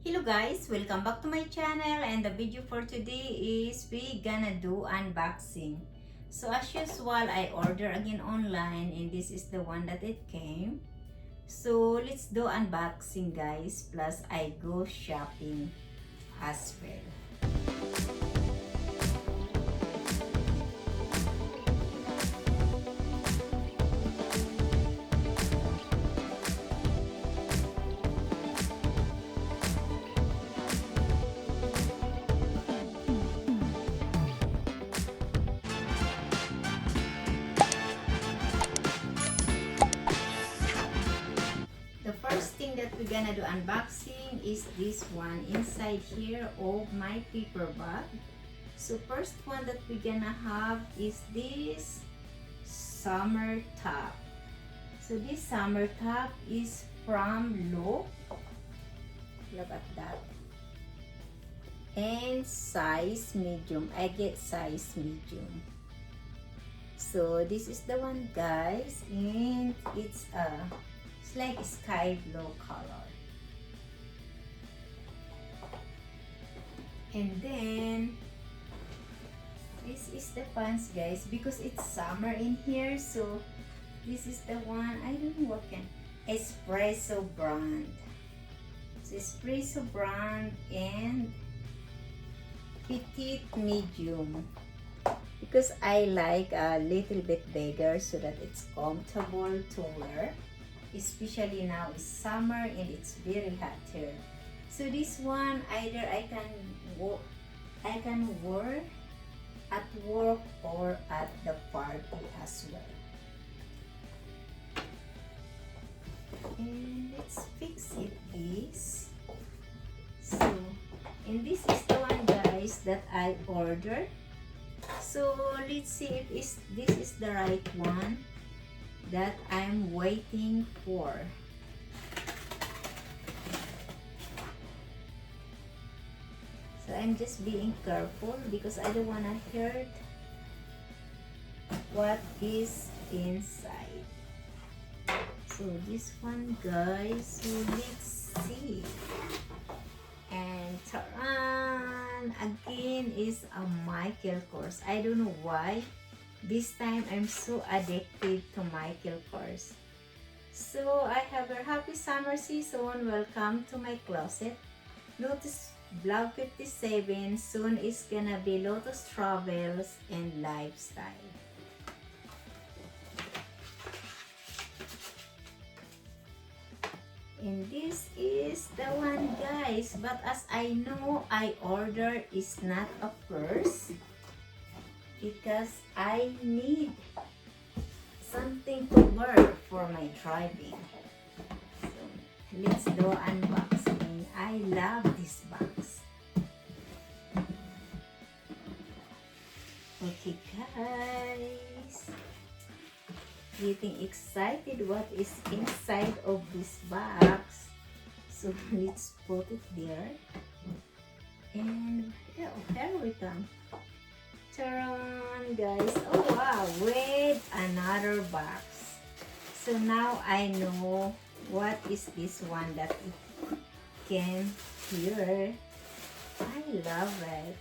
Hello guys, welcome back to my channel, and the video for today is we gonna do unboxing. So as usual, I order again online and this is the one that it came. So let's do unboxing guys, plus I go shopping as well. The first thing that we're gonna do unboxing is this one inside here of my paper bag. So first one that we're gonna have is this summer top. So this summer top is from Look. Look at that. And size medium. I get size medium. So this is the one guys, and it's like sky blue color. And then this is the pants guys, because it's summer in here. So this is the one, I don't know what kind, espresso brand. So espresso brand and petite medium, because I like a little bit bigger so that it's comfortable to wear, especially now it's summer and it's very hot here. So this one, either I can wear at work or at the party as well. And let's fix it this. So, and this is the one guys that I ordered. So let's see if this is the right one that I'm waiting for. So I'm just being careful because I don't want to hurt what is inside. So this one guys, so let's see. And taran, again is a Michael Kors. I don't know why this time I'm so addicted to Michael Kors. So I have a happy summer season. Welcome to my closet. Lotus Vlog 57. Soon is gonna be Lotus Travels and Lifestyle. And this is the one guys, but as I know, I order is not a purse because I need something to wear for my driving. So let's do unboxing. I love this box. Okay guys, getting excited what is inside of this box. So let's put it there. And yeah, here we come. Taran guys. Oh wow, with another box. So now I know what is this one that it came here. I love it.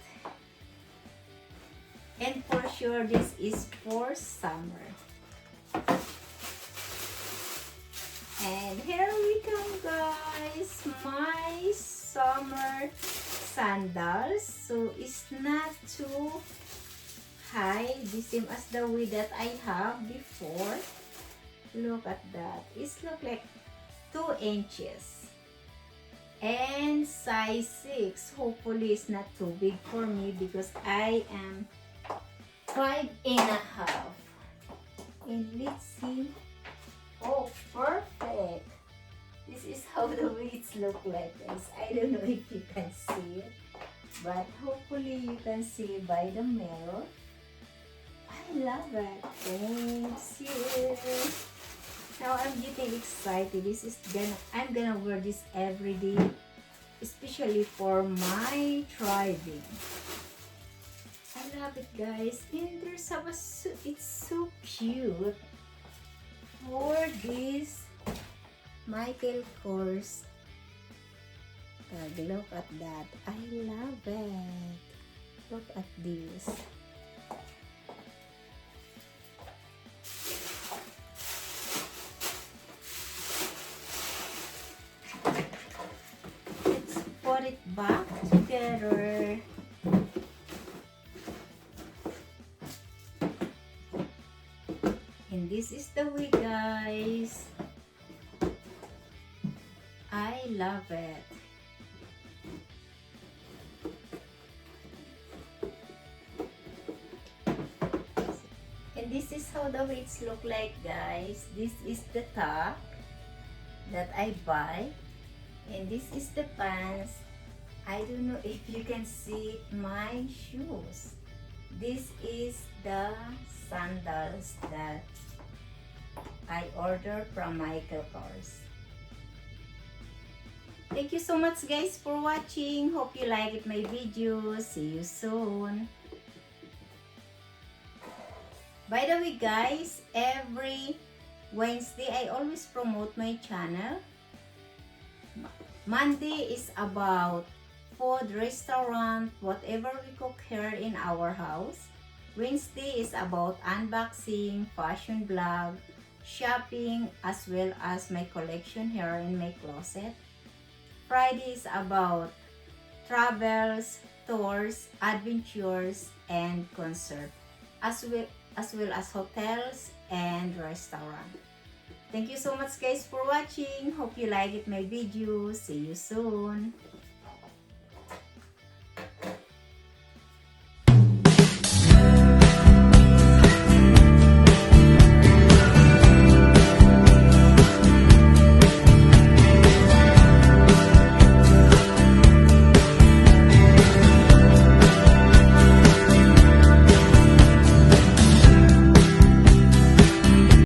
And for sure this is for summer. And here we come guys, my summer sandals. So it's not too high, the same as the way that I have before. Look at that, it's look like 2 inches and size 6. Hopefully it's not too big for me because I am 5.5. And let's see. Oh, perfect. This is how the weights look like guys. I don't know if you can see it, but hopefully you can see by the mirror. I love it. Thanks you. Now I'm getting excited. I'm gonna wear this every day, especially for my driving. I love it guys. And there's it's so cute. For this Michael Kors bag. Look at that. I love it. Look at this. Let's put it back together. And this is the way, guys. I love it. And this is how the weights look like, guys. This is the top that I buy. And this is the pants. I don't know if you can see my shoes. This is the sandals that I ordered from Michael Kors. Thank you so much, guys, for watching. Hope you liked my video. See you soon. By the way, guys, every Wednesday I always promote my channel. Monday is about food, restaurant, whatever we cook here in our house. Wednesday is about unboxing, fashion vlog, shopping, as well as my collection here in my closet. Friday is about travels, tours, adventures, and concert, as well as hotels and restaurant. Thank you so much, guys, for watching. Hope you liked my video. See you soon.